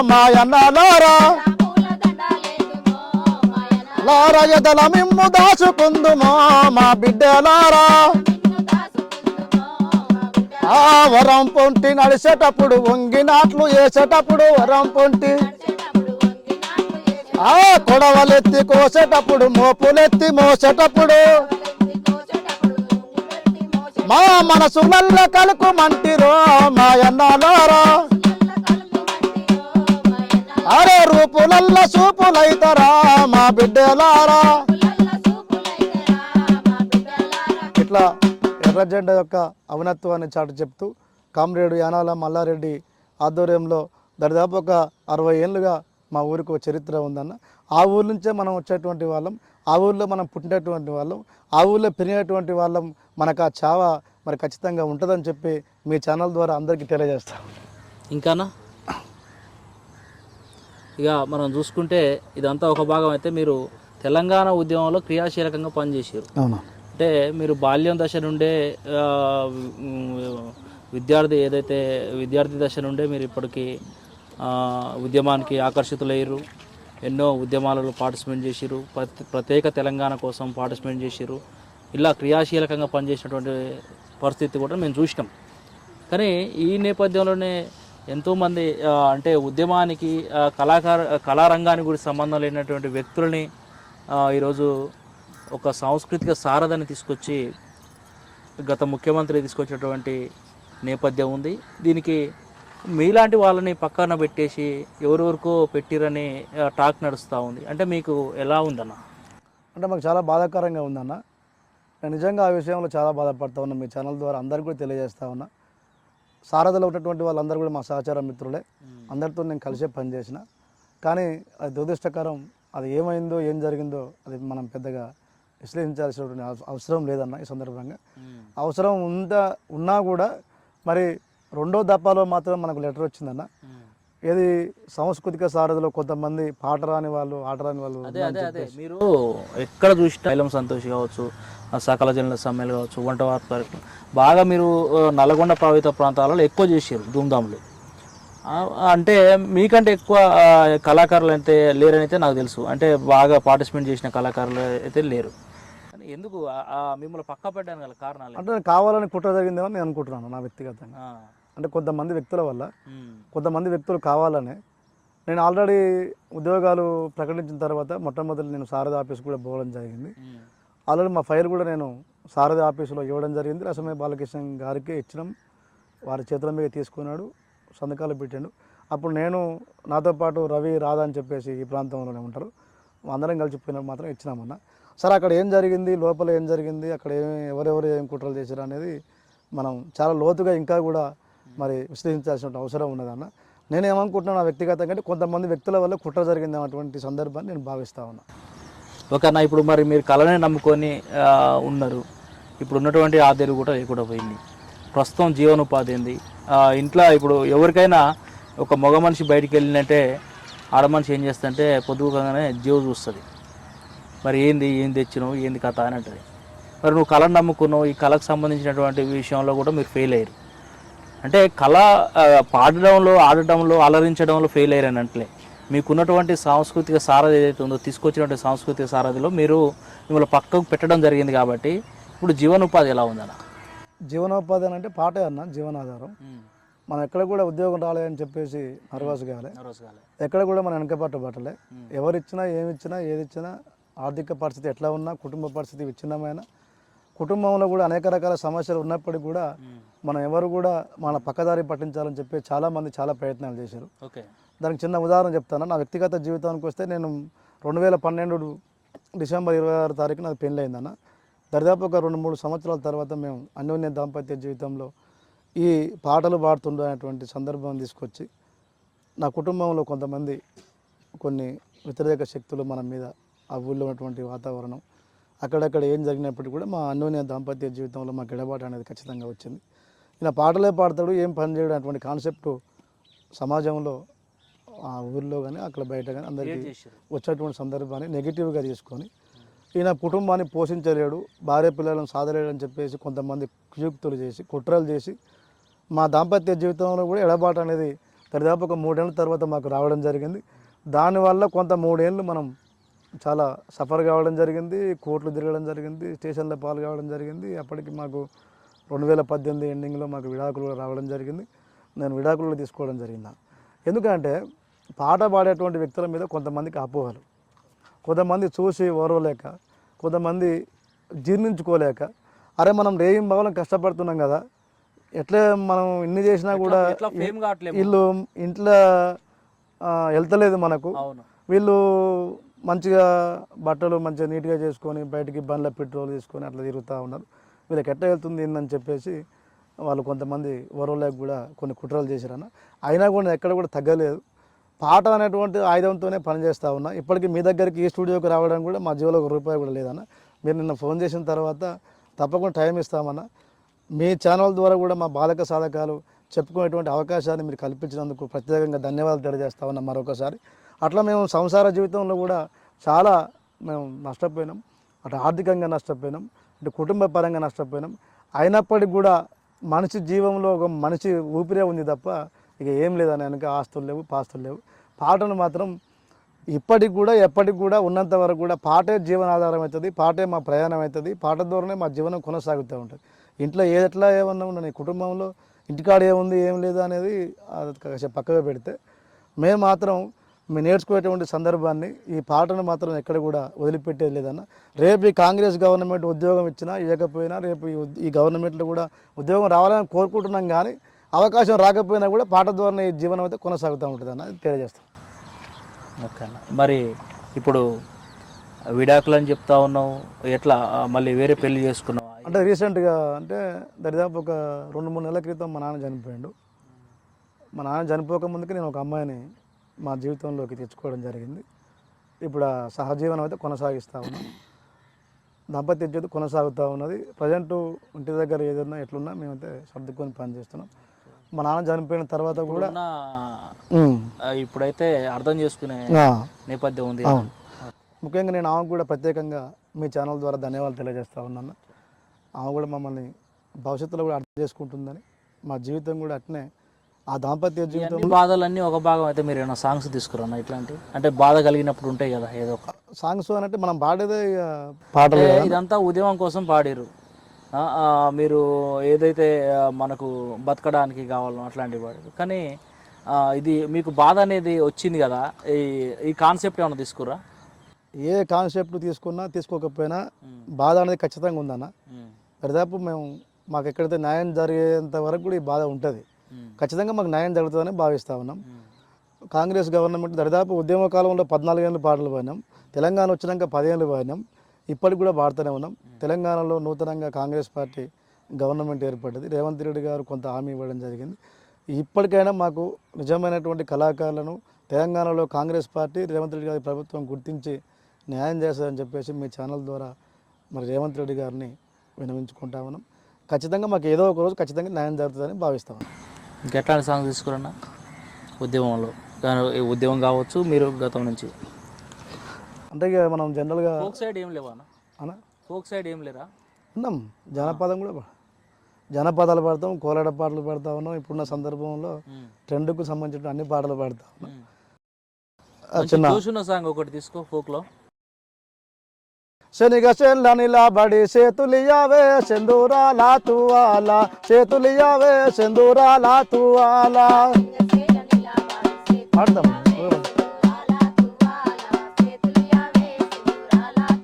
Speaker 2: మాయన్నలారా, లార ఎదల మిమ్ము దాచుకుందుమో మా బిడ్డలారా, వరం పొంటి నడిచేటప్పుడు వంగినాట్లు వేసేటప్పుడు వరం పొంటి కొడవలెత్తి కోసేటప్పుడు మోపులెత్తి మోసేటప్పుడు మా మనసులల్ల కలుకుమంటిరో మాయన్నలారా, అరే రూపులల్ల సూపులైతరా మా బిడ్డలారా. ఇట్లా ఎర్ర జెండా యొక్క ఔనత్వాన్ని చాటు చెప్తూ కామ్రేడు యానాల మల్లారెడ్డి ఆధ్వర్యంలో దాదాపు ఒక 60 ఏళ్ళుగా మా ఊరికి ఒక చరిత్ర ఉందన్న. ఆ ఊరు నుంచే మనం వచ్చేటువంటి వాళ్ళం, ఆ ఊళ్ళో మనం పుట్టినటువంటి వాళ్ళం, ఆ ఊళ్ళో పెరిగినటువంటి వాళ్ళం. మనకు ఆ చావ మరి ఖచ్చితంగా ఉంటుందని చెప్పి మీ ఛానల్ ద్వారా అందరికీ తెలియజేస్తాం.
Speaker 1: ఇంకానా ఇక మనం చూసుకుంటే ఇదంతా ఒక భాగం అయితే, మీరు తెలంగాణ ఉద్యమంలో క్రియాశీలకంగా పనిచేసారు.
Speaker 2: అవునా?
Speaker 1: అంటే మీరు బాల్యం దశ నుండే విద్యార్థి దశ నుండే మీరు ఇప్పటికీ ఉద్యమానికి ఆకర్షితులయ్యారు. ఎన్నో ఉద్యమాలలో పార్టిసిపేట్ చేసిరు, ప్రత్యేక తెలంగాణ కోసం పార్టిసిపేట్ చేసిరు. ఇలా క్రియాశీలకంగా పనిచేసినటువంటి పరిస్థితి కూడా మేము చూసినాం. కానీ ఈ నేపథ్యంలోనే ఎంతోమంది అంటే ఉద్యమానికి కళారంగానికి కూడా సంబంధం లేనటువంటి వ్యక్తులని ఈరోజు ఒక సాంస్కృతిక సారథిని తీసుకొచ్చి గత ముఖ్యమంత్రి తీసుకొచ్చినటువంటి నేపథ్యం ఉంది. దీనికి మీలాంటి వాళ్ళని పక్కన పెట్టేసి ఎవరెవరికో పెట్టిరని టాక్ నడుస్తూ ఉంది. అంటే మీకు ఎలా ఉందన్న?
Speaker 2: అంటే మాకు చాలా బాధాకరంగా ఉందన్న. నేను నిజంగా ఆ విషయంలో చాలా బాధపడతా ఉన్నా. మీ ఛానల్ ద్వారా అందరికీ కూడా తెలియజేస్తా ఉన్నా. సారథిలో ఉన్నటువంటి వాళ్ళందరూ కూడా మా సహచార మిత్రులే, అందరితో నేను కలిసే పనిచేసిన. కానీ అది దురదృష్టకరం. అది ఏమైందో ఏం జరిగిందో అది మనం పెద్దగా విశ్లేషించాల్సినటువంటి అవసరం లేదన్న. ఈ సందర్భంగా అవసరం ఉన్నా కూడా మరి 2వ దఫాలో మాత్రం మనకు లెటర్ వచ్చిందన్న. ఏది సాంస్కృతిక సారథిలో కొంతమంది ఆటరాని వాళ్ళు
Speaker 1: అదే మీరు ఎక్కడ చూసినా ఐలం సంతోష్ కావచ్చు, సకల జనుల సమ్మెలు కావచ్చు, వంటవార్త కార్యక్రమం బాగా మీరు నల్గొండ ప్రభావిత ప్రాంతాలలో ఎక్కువ చేసారు ధూమ్ధాములు. అంటే మీకంటే ఎక్కువ కళాకారులు అయితే లేరని అయితే నాకు తెలుసు. అంటే బాగా పార్టిసిపేట్ చేసిన కళాకారులు అయితే లేరు. కానీ ఎందుకు మిమ్మల్ని పక్క పెట్టడానికి గల కారణాలు
Speaker 2: అంటే కావాలని కుట్ర జరిగిందేమో నేను అనుకుంటున్నాను నా వ్యక్తిగతంగా.
Speaker 1: ఆ,
Speaker 2: అంటే కొంతమంది వ్యక్తుల వల్ల,
Speaker 1: ఉమ్,
Speaker 2: కొంతమంది వ్యక్తులు కావాలనే నేను ఆల్రెడీ ఉద్యోగాలు ప్రకటించిన తర్వాత మొట్టమొదటి నేను సారథి ఆఫీస్ కూడా పోవడం జరిగింది.
Speaker 1: ఉమ్,
Speaker 2: ఆల్రెడీ మా ఫైల్ కూడా నేను సారథి ఆఫీసులో ఇవ్వడం జరిగింది. రసమయ్య బాలకృష్ణ గారికి ఇచ్చినాం. వారి చేతుల మీద తీసుకున్నాడు, సంతకాలు పెట్టాడు. అప్పుడు నేను నాతో పాటు రవి రాధా అని చెప్పేసి ఈ ప్రాంతంలోనే ఉంటారు, అందరం కలిసిపోయినప్పుడు మాత్రం ఇచ్చినామన్న. సరే అక్కడ ఏం జరిగింది, లోపల ఏం జరిగింది, అక్కడ ఎవరెవరు ఏం కుట్రలు చేశారు అనేది మనం చాలా లోతుగా ఇంకా కూడా మరి విశ్లేషించాల్సిన అవసరం ఉన్నదన్న. నేనేమనుకుంటున్నాను నా వ్యక్తిగతంగా అంటే కొంతమంది వ్యక్తుల వల్ల కుట్ర జరిగింది అన్నటువంటి సందర్భాన్ని నేను భావిస్తా ఉన్నా.
Speaker 1: ఓకే అన్న. ఇప్పుడు మరి మీరు కళనే నమ్ముకొని ఉన్నారు. ఇప్పుడు ఉన్నటువంటి ఆదాయం కూడా లేకుండా పోయింది. ప్రస్తుతం జీవనోపాధి ఏంది? ఇంట్లో ఇప్పుడు ఎవరికైనా ఒక మగ మనిషి బయటికి వెళ్ళినట్టే ఆడ మనిషి ఏం చేస్తుందంటే పొద్దుగానే జీవ చూస్తుంది. మరి ఏం తెచ్చినావు, ఏంది కథ అని అంటది. మరి నువ్వు కళను నమ్ముకున్నావు, ఈ కళకు సంబంధించినటువంటి విషయంలో కూడా మీరు ఫెయిల్ అయ్యారు. అంటే కళ పాడడంలో, ఆడటంలో, అలరించడంలో ఫెయిల్ అయ్యారు అని అంటే మీకున్నటువంటి సాంస్కృతిక సారథి ఏదైతే ఉందో, తీసుకొచ్చినటువంటి సాంస్కృతిక సారథిలో మీరు మిమ్మల్ని పక్కకు పెట్టడం జరిగింది. కాబట్టి ఇప్పుడు జీవనోపాధి ఎలా ఉందన్న?
Speaker 2: జీవనోపాధి అని అంటే పాటే అన్న జీవనాధారం. మనం ఎక్కడ కూడా ఉద్యోగం రాలేదని చెప్పేసి నర్వస్ కాలే, ఎక్కడ కూడా మనం వెనకపట్టబట్టలే. ఎవరిచ్చినా ఏమిచ్చినా ఏది ఇచ్చినా ఆర్థిక పరిస్థితి ఎట్లా ఉన్నా, కుటుంబ పరిస్థితి విచ్ఛిన్నమైన, కుటుంబంలో కూడా అనేక రకాల సమస్యలు ఉన్నప్పటికీ కూడా మనం ఎవరు కూడా మన పక్కదారి పట్టించాలని చెప్పి చాలామంది చాలా ప్రయత్నాలు చేశారు.
Speaker 1: ఓకే,
Speaker 2: దానికి చిన్న ఉదాహరణ చెప్తాను. నా వ్యక్తిగత జీవితానికి వస్తే నేను 2012 డిసెంబర్ 26 తారీఖున అది పెళ్ళి అయిందన్న. దరిదాపు ఒక 2-3 సంవత్సరాల తర్వాత మేము అన్యోన్య దాంపత్య జీవితంలో ఈ పాటలు పాడుతుండే అనేటువంటి సందర్భం తీసుకొచ్చి నా కుటుంబంలో కొంతమంది కొన్ని వ్యతిరేక శక్తులు మన మీద, ఆ ఊళ్ళో ఉన్నటువంటి వాతావరణం, అక్కడక్కడ ఏం జరిగినప్పటికీ కూడా మా అన్యోన్య దాంపత్య జీవితంలో మాకు ఎడబాటు అనేది ఖచ్చితంగా వచ్చింది. ఇలా పాటలే పాడతాడు, ఏం పని చేయడం అటువంటి కాన్సెప్ట్ సమాజంలో, ఆ ఊళ్ళో కానీ అక్కడ బయట కానీ అందరికీ వచ్చేటువంటి సందర్భాన్ని నెగిటివ్గా తీసుకొని ఈయన కుటుంబాన్ని పోషించలేడు, భార్య పిల్లలను సాధలేడు అని చెప్పేసి కొంతమంది కుయుక్తులు చేసి, కుట్రలు చేసి మా దాంపత్య జీవితంలో కూడా ఎడబాటు అనేది దరిదాపు ఒక 3 ఏళ్ళ తర్వాత మాకు రావడం జరిగింది. దానివల్ల కొంత 3 ఏళ్ళు మనం చాలా సఫర్ కావడం జరిగింది, కోర్టులు తిరగడం జరిగింది, స్టేషన్లో పాలు కావడం జరిగింది. అప్పటికి మాకు 2018 ఎండింగ్లో మాకు విడాకులు రావడం జరిగింది. నేను విడాకులు తీసుకోవడం జరిగింది. ఎందుకంటే పాట పాడేటువంటి వ్యక్తుల మీద కొంతమందికి అపోహలు, కొంతమంది చూసి ఓర్వలేక, కొంతమంది జీర్ణించుకోలేక, అరే మనం రేయం భాగం కష్టపడుతున్నాం కదా, ఎట్లా మనం ఇన్ని చేసినా కూడా వీళ్ళు ఇంట్లో వెళ్తలేదు మనకు, వీళ్ళు మంచిగా బట్టలు మంచిగా నీట్గా చేసుకొని బయటికి బండ్ల పెట్రోల్ తీసుకొని అట్లా తిరుగుతూ ఉన్నారు, వీళ్ళకి ఎట్లా వెళ్తుంది ఏందని చెప్పేసి వాళ్ళు కొంతమంది ఓర్వలేక కూడా కొన్ని కుట్రలు చేశారన్న. అయినా కూడా ఎక్కడ కూడా తగ్గలేదు. పాట అనేటువంటి ఆయుధంతోనే పనిచేస్తూ ఉన్నా. ఇప్పటికీ మీ దగ్గరికి ఈ స్టూడియోకి రావడానికి కూడా మా జీవోలో ₹1 కూడా లేదన్న. మీరు నిన్న ఫోన్ చేసిన తర్వాత తప్పకుండా టైం ఇస్తామన్నా. మీ ఛానల్ ద్వారా కూడా మా బాలక సాధకాలు చెప్పుకునేటువంటి అవకాశాన్ని మీరు కల్పించినందుకు ప్రత్యేకంగా ధన్యవాదాలు తెలియజేస్తా ఉన్నాం మరొకసారి. అట్లా మేము సంసార జీవితంలో కూడా చాలా మేము నష్టపోయినాం. అటు ఆర్థికంగా నష్టపోయినాం, ఇటు కుటుంబ పరంగా నష్టపోయినాం. అయినప్పటికీ కూడా మనిషి జీవంలో ఒక మనిషి ఊపిరే ఉంది తప్ప ఇక ఏం లేదని వెనక ఆస్తులు లేవు, పాస్తులు లేవు. పాటను మాత్రం ఇప్పటికి కూడా ఎప్పటికి కూడా ఉన్నంత వరకు కూడా పాటే జీవనాధారం అవుతుంది, పాటే మా ప్రయాణం అవుతుంది, పాట ద్వారానే మా జీవనం కొనసాగుతూ ఉంటుంది. ఇంట్లో ఎట్లా ఏమన్నా ఉండని, కుటుంబంలో ఇంటికాడ ఏముంది ఏం లేదు అనేది పక్కగా పెడితే మేము మాత్రం మేము నేర్చుకునేటువంటి సందర్భాన్ని, ఈ పాటను మాత్రం ఎక్కడ కూడా వదిలిపెట్టేది లేదన్న. రేపు ఈ కాంగ్రెస్ గవర్నమెంట్ ఉద్యోగం ఇచ్చినా ఇవ్వకపోయినా రేపు ఈ గవర్నమెంట్లో కూడా ఉద్యోగం రావాలని కోరుకుంటున్నాం. కానీ అవకాశం రాకపోయినా కూడా పాట ద్వారా ఈ జీవనం అయితే కొనసాగుతూ ఉంటుంది అన్న, తెలియజేస్తాం.
Speaker 1: ఓకే అన్న. మరి ఇప్పుడు విడాకులు అని చెప్తా ఉన్నావు, ఎట్లా మళ్ళీ వేరే పెళ్లి చేసుకున్నావు?
Speaker 2: అంటే రీసెంట్గా అంటే దరిదాపు ఒక 2-3 నెలల క్రితం మా నాన్న చనిపోయాడు. మా నాన్న చనిపోక ముందుకి నేను ఒక అమ్మాయిని మా జీవితంలోకి తెచ్చుకోవడం జరిగింది. ఇప్పుడు ఆ సహజీవనం అయితే కొనసాగిస్తూ ఉన్నాం, దాంపత్య జీవితం కొనసాగుతూ ఉన్నది. ప్రజెంటు ఇంటి దగ్గర ఏదైనా ఎట్లున్నా మేమైతే సర్దుకొని పని చేస్తున్నాం. మా నాన్న చనిపోయిన తర్వాత కూడా
Speaker 1: ఇప్పుడైతే అర్థం చేసుకునే నేపథ్యం ఉంది.
Speaker 2: ముఖ్యంగా నేను ఆమెకు కూడా ప్రత్యేకంగా మీ ఛానల్ ద్వారా ధన్యవాదాలు తెలియజేస్తూ ఉన్నాను. ఆమె కూడా మమ్మల్ని భవిష్యత్తులో కూడా అర్థం చేసుకుంటుందని, మా జీవితం కూడా అట్నే ఆ దాంపత్య
Speaker 1: ఈ
Speaker 2: జీవితం
Speaker 1: అన్ని బాధలన్నీ ఒక భాగం అయితే మీరు ఏమైనా సాంగ్స్ తీసుకురన్నా ఇట్లాంటి అంటే బాధ కలిగినప్పుడు ఉంటాయి కదా ఏదో ఒక
Speaker 2: సాంగ్స్ అని అంటే మనం పాడేదే ఇక పాటలు కదా.
Speaker 1: ఇదంతా ఉద్యమం కోసం పాడిరు మీరు ఏదైతే మనకు బతకడానికి కావాలో అట్లాంటివి పాడారు కానీ ఇది మీకు బాధ అనేది వచ్చింది కదా ఈ ఈ కాన్సెప్ట్ ఏమైనా తీసుకురా
Speaker 2: ఏ కాన్సెప్ట్ తీసుకున్నా తీసుకోకపోయినా బాధ అనేది ఖచ్చితంగా ఉందన్న. దరిదాపు మేము మాకు ఎక్కడైతే న్యాయం జరిగేంత వరకు కూడా ఈ బాధ ఉంటుంది. ఖచ్చితంగా మాకు న్యాయం జరుగుతుందని భావిస్తూ ఉన్నాం. కాంగ్రెస్ గవర్నమెంట్ దరిదాపు ఉద్యమ కాలంలో 14 ఏళ్ళు పాటలు పాడినాం. తెలంగాణ వచ్చినాక 10 ఏళ్ళు పాడినాం. ఇప్పటికి కూడా పాడుతూనే ఉన్నాం. తెలంగాణలో నూతనంగా కాంగ్రెస్ పార్టీ గవర్నమెంట్ ఏర్పడ్డది. రేవంత్ రెడ్డి గారు కొంత హామీ ఇవ్వడం జరిగింది. ఇప్పటికైనా మాకు నిజమైనటువంటి కళాకారులను తెలంగాణలో కాంగ్రెస్ పార్టీ రేవంత్ రెడ్డి గారి ప్రభుత్వం గుర్తించి న్యాయం చేస్తుందని చెప్పేసి మీ ఛానల్ ద్వారా మరి రేవంత్ రెడ్డి గారిని వినవించుకుంటా ఉన్నాం. ఖచ్చితంగా మాకు ఏదో ఒక రోజు ఖచ్చితంగా న్యాయం జరుగుతుందని భావిస్తాం.
Speaker 1: ఇంకెట్లాంటి సాంగ్స్ తీసుకురన్నా ఉద్యమంలో ఈ ఉద్యమం కావచ్చు మీరు గతం నుంచి
Speaker 2: అంటే ఇక మనం జనరల్గా
Speaker 1: ఫోక్ సైడ్ ఏం లేవా
Speaker 2: అన్న
Speaker 1: ఫోక్ సైడ్ ఏం లేరా
Speaker 2: ఉన్నాం. జానపదం కూడా జానపదాలు పాడతాం, కోలాట పాటలు పాడుతూ ఉన్నాం. ఇప్పుడున్న సందర్భంలో ట్రెండ్కు సంబంధించిన అన్ని పాటలు పాడుతూ ఉన్నాం. చిన్న
Speaker 1: చూసిన సాంగ్ ఒకటి తీసుకో ఫోక్లో
Speaker 2: శనిగ చెల్ల నిలబడి చేతులియావే సెందూరాల తువాల చేతులియావే సెందూరాల తువాల పాడతాం.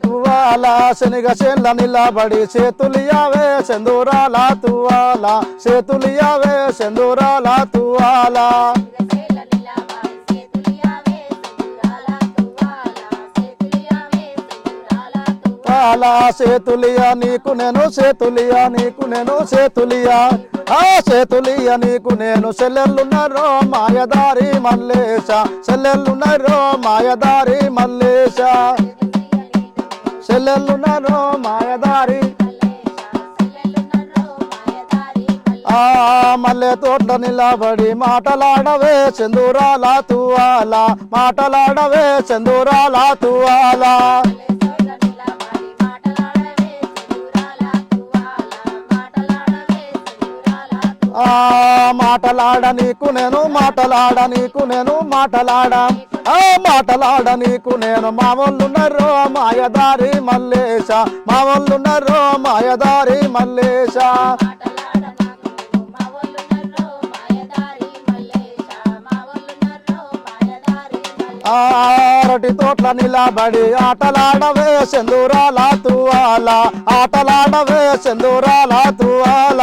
Speaker 2: తువాల శనిగ చెల్ల నిలబడి చేతులియావే సెందూరాల తువాల చేతులియావే సెందూరాల తువాల సేతులియా నీకు నేను సేతులియా నీకు నేను సేతులియా ఆ సేతులియా నీకు నేను సెల్లెల్లున్నారో మాయదారి మల్లేశ సెల్లెల్లున్నారో మాయదారి మల్లేశ సెల్లెల్లున్నారో మాయదారి ఆ మల్లె తోట నిలబడి మాటలాడవే సెందూరాల తువాల మాటలాడవే సెందూరాల తువాల మాటలాడ నీకు నేను మాటలాడ నీకు నేను మాటలాడ నీకు నేను మామూలున్నారో మాయదారి మల్లేశ మామూలున్నారో మాయదారి మల్లేశ అరటి తోట్ల నిలబడి ఆటలాడవే సెందూరాల తువాల ఆటలాడవే సెందూరాల తువాల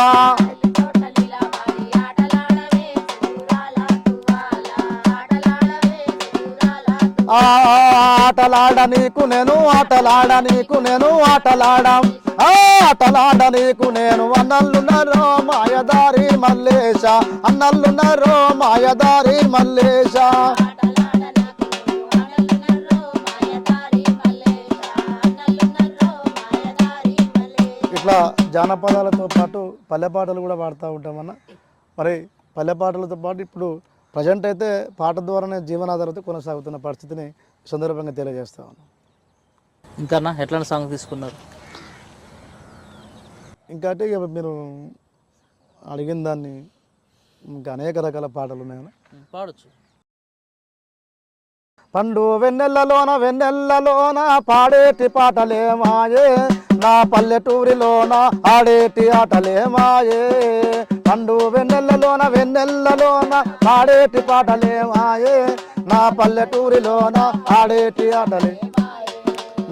Speaker 2: ఆటలాడ నీకు నేను ఆటలాడ నీకు నేను ఆటలాడ నీకు నేను అన్నల్లున్నారో మాయదారి మల్లేశ అన్నల్లున్నారో మాయదారి మల్లేశ ఇట్లా జానపదాలతో పాటు పల్లె పాటలు కూడా పాడుతూ ఉంటామన్న. మరి పల్లె పాటలతో పాటు ఇప్పుడు ప్రజెంట్ అయితే పాట ద్వారానే జీవనాధారంతో కొనసాగుతున్న పరిస్థితిని సందర్భంగా తెలియజేస్తా ఉన్నాం.
Speaker 1: ఇంకా ఎట్లాంటి సాంగ్ తీసుకున్నారు?
Speaker 2: ఇంకా అంటే ఇక మీరు అడిగిన దాన్ని ఇంకా అనేక రకాల పాటలు ఉన్నాయన్న.
Speaker 1: పాడచ్చు.
Speaker 2: పండు వెన్నెల్లలోన పాడేటి పాటలే మాయే నా పల్లెటూరిలోన ఆడేటి ఆటలే మాయే పండు వెన్నెల్లలోన పాడేటి పాటలే మాయే నా పల్లెటూరిలోన ఆడేటి ఆటలే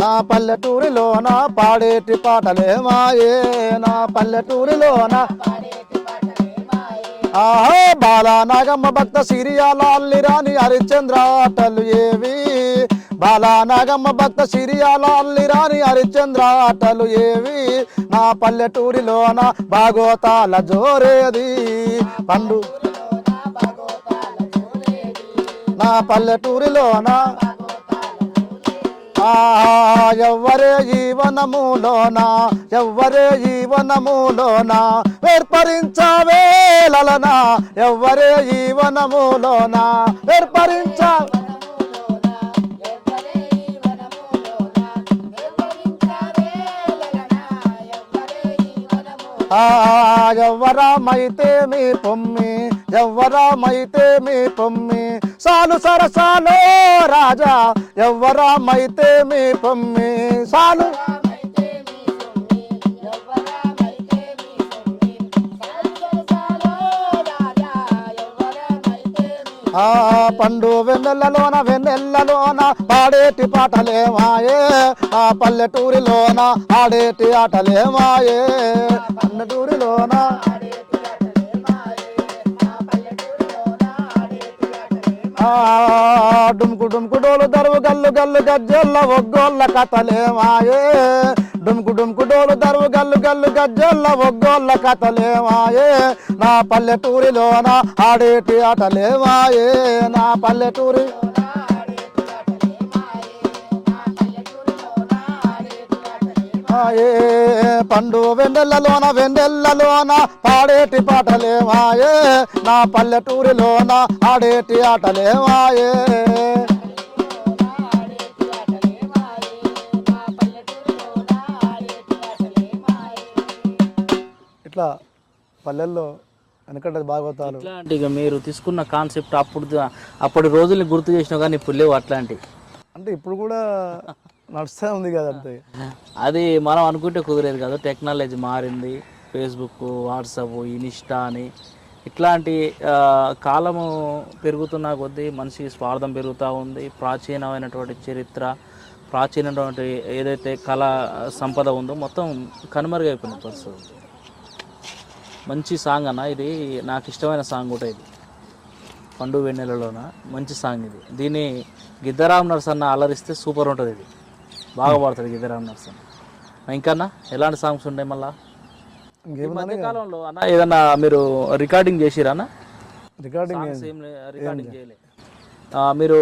Speaker 2: నా పల్లెటూరిలోన పాడేటి పాటలే మాయే నా పల్లెటూరిలోన ఆహో బాలా నాగమ్మ భక్త సిరియాల అల్లిరాని హరిశ్చంద్ర ఆటలు ఏవి బాలా నాగమ్మ భక్త సిరియాల అల్లిరాని హరిశ్చంద్ర ఆటలు ఏవి నా పల్లెటూరిలోన భాగోతాల జోరేది పండు నా పల్లెటూరిలోన ఎవ్వరే జీవనములోనా ఎవ్వరే జీవనములోనా ఏర్పరించవేలనా ఎవ్వరే జీవనములోనా ఏర్పరించ ఎవ్వరమైతే మీ పొమ్మి ఎవ్వరమైతే మీ పొమ్మి సాలు సరసాలో రాజా ఎవ్వరమైతే మీ పొమ్మి సాలు పండు వెన్నెల్లలోన పాడేటి పాటలేమాయే పల్లెటూరిలోన ఆడేటి ఆటలేమాయే పల్లెటూరిలోన డుమ్కు డుమ్కు డోలు దరువు గల్లు గల్లు గజ్జెల్ల ఒగ్గోళ్ళ కథలేమాయే డుమ్కు డుమ్కు డోలు దరువు గల్లు గల్లు గజ్జెల్ల ఒగ్గోళ్ళ కథలేమాయే నా పల్లెటూరిలోన ఆడేటి ఆటలేమాయే నా పల్లెటూరి పండు వెన్నెల్లలోన పాడేటి పాటలేమాయే నా పల్లెటూరిలోన ఆడేటి ఆటలేమాయే ఇట్లా పల్లెల్లో వెనకటి భాగవతాలు
Speaker 1: ఇట్లాంటి ఇక మీరు తీసుకున్న కాన్సెప్ట్ అప్పటి రోజుల్ని గుర్తు చేసినా కానీ ఇప్పుడు లేవు అట్లాంటివి.
Speaker 2: అంటే ఇప్పుడు కూడా నడుస్తూ ఉంది కదా అంతే.
Speaker 1: అది మనం అనుకుంటే కుదిరేది కదా, టెక్నాలజీ మారింది. ఫేస్బుక్, వాట్సాప్, ఇన్స్టా అని ఇట్లాంటి కాలము పెరుగుతున్న కొద్దీ మనిషి స్వార్థం పెరుగుతూ ఉంది. ప్రాచీనమైనటువంటి చరిత్ర, ప్రాచీనటువంటి ఏదైతే కళా సంపద ఉందో మొత్తం కనుమరుగైపోయిన పరిస్థితి. మంచి సాంగ్ అన్న ఇది, నాకు ఇష్టమైన సాంగ్ కూడా ఇది. పండు వెన్నెలలోన మంచి సాంగ్ ఇది. దీన్ని గిద్దరామ్ నరసన్న అలరిస్తే సూపర్ ఉంటుంది. ఇది బాగా పాడతాడు గిద్దరామ్ నరసన్న. ఇంకన్నా ఎలాంటి సాంగ్స్ ఉంటాయి మళ్ళా ఈ మధ్యకాలంలో అన్న? ఏదన్నా మీరు రికార్డింగ్ చేసిరా అన్న?
Speaker 2: రికార్డింగ్
Speaker 1: చేయలే మీరు?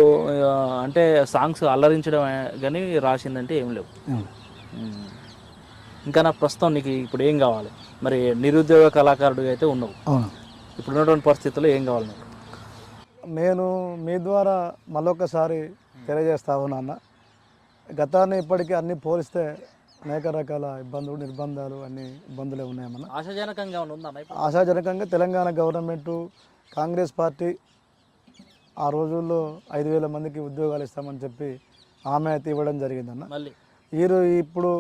Speaker 1: అంటే సాంగ్స్ అల్లరించడం కానీ రాసిందంటే ఏం లేవు. ఇంకా నా ప్రస్తుతం నీకు ఇప్పుడు ఏం కావాలి? మరి నిరుద్యోగ కళాకారుడిగా అయితే ఉన్నావు. ఇప్పుడు ఉన్నటువంటి పరిస్థితుల్లో ఏం కావాలి నీకు?
Speaker 2: నేను మీ ద్వారా మళ్ళొకసారి తెలియజేస్తా ఉన్నా, గతాన్ని ఇప్పటికీ అన్ని పోలిస్తే అనేక రకాల ఇబ్బందులు, నిర్బంధాలు, అన్ని ఇబ్బందులే ఉన్నాయన్న.
Speaker 1: ఆశాజనకంగా ఉందా?
Speaker 2: ఆశాజనకంగా తెలంగాణ గవర్నమెంటు, కాంగ్రెస్ పార్టీ ఆ రోజుల్లో 5,000 మందికి ఉద్యోగాలు ఇస్తామని చెప్పి ఆమె అయితే ఇవ్వడం జరిగిందన్న.
Speaker 1: మళ్ళీ
Speaker 2: ఇప్పుడు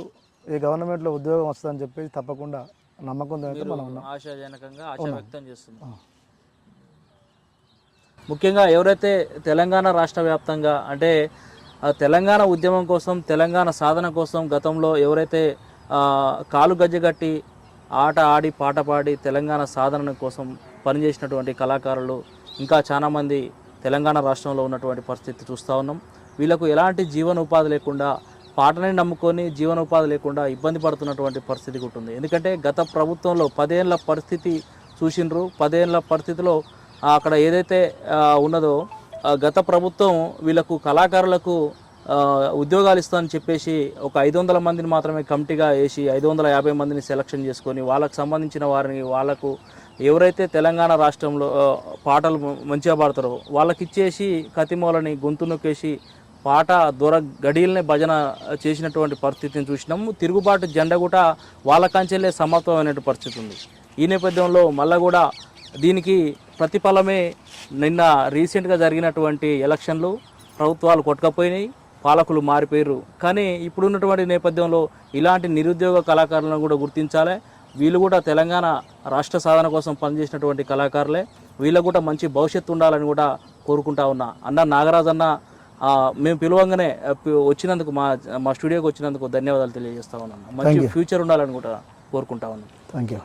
Speaker 2: ఈ గవర్నమెంట్లో ఉద్యోగం వస్తుందని చెప్పి తప్పకుండా నమ్మకం అయితే మనం ఉన్నాం.
Speaker 1: ఆశాజనకంగా ఆశ వ్యక్తం చేస్తున్నాం. ముఖ్యంగా ఎవరైతే తెలంగాణ రాష్ట్ర వ్యాప్తంగా అంటే తెలంగాణ ఉద్యమం కోసం, తెలంగాణ సాధన కోసం గతంలో ఎవరైతే కాలు గజ్జగట్టి ఆట ఆడి పాట పాడి తెలంగాణ సాధన కోసం పనిచేసినటువంటి కళాకారులు ఇంకా చాలామంది తెలంగాణ రాష్ట్రంలో ఉన్నటువంటి పరిస్థితి చూస్తూ ఉన్నాం. వీళ్ళకు ఎలాంటి జీవనోపాధి లేకుండా, పాటని నమ్ముకొని జీవనోపాధి లేకుండా ఇబ్బంది పడుతున్నటువంటి పరిస్థితి ఉంటుంది. ఎందుకంటే గత ప్రభుత్వంలో 10 ఏళ్ళ పరిస్థితి చూసిండ్రు. 10 ఏళ్ళ పరిస్థితిలో అక్కడ ఏదైతే ఉన్నదో గత ప్రభుత్వం వీళ్ళకు కళాకారులకు ఉద్యోగాలు ఇస్తామని చెప్పేసి ఒక 500 మందిని మాత్రమే కమిటీగా వేసి 550 మందిని సెలక్షన్ చేసుకొని వాళ్ళకు సంబంధించిన వారిని, వాళ్ళకు ఎవరైతే తెలంగాణ రాష్ట్రంలో పాటలు మంచిగా పాడతారో వాళ్ళకి ఇచ్చేసి కతిమూలని గొంతు నొక్కేసి పాట దొర గడియల్ని భజన చేసినటువంటి పరిస్థితిని చూసినాము. తిరుగుబాటు జెండా కూడా వాళ్ళ కంచెలే సమాప్తమైనటువంటి పరిస్థితి ఉంది. ఈ నేపథ్యంలో మళ్ళా కూడా దీనికి ప్రతిఫలమే నిన్న రీసెంట్గా జరిగినటువంటి ఎలక్షన్లు. ప్రభుత్వాలు కొట్టకపోయినాయి, పాలకులు మారిపోయారు. కానీ ఇప్పుడున్నటువంటి నేపథ్యంలో ఇలాంటి నిరుద్యోగ కళాకారులను కూడా గుర్తించాలి. వీళ్ళు కూడా తెలంగాణ రాష్ట్ర సాధన కోసం పనిచేసినటువంటి కళాకారులే. వీళ్ళకు కూడా మంచి భవిష్యత్తు ఉండాలని కూడా కోరుకుంటా ఉన్నా. అన్న నాగరాజ్ అన్న మేము పిలవంగానే వచ్చినందుకు, మా స్టూడియోకి వచ్చినందుకు ధన్యవాదాలు తెలియజేస్తా ఉన్నాను. మంచి ఫ్యూచర్ ఉండాలని కూడా కోరుకుంటా ఉన్నాను.
Speaker 2: Thank you.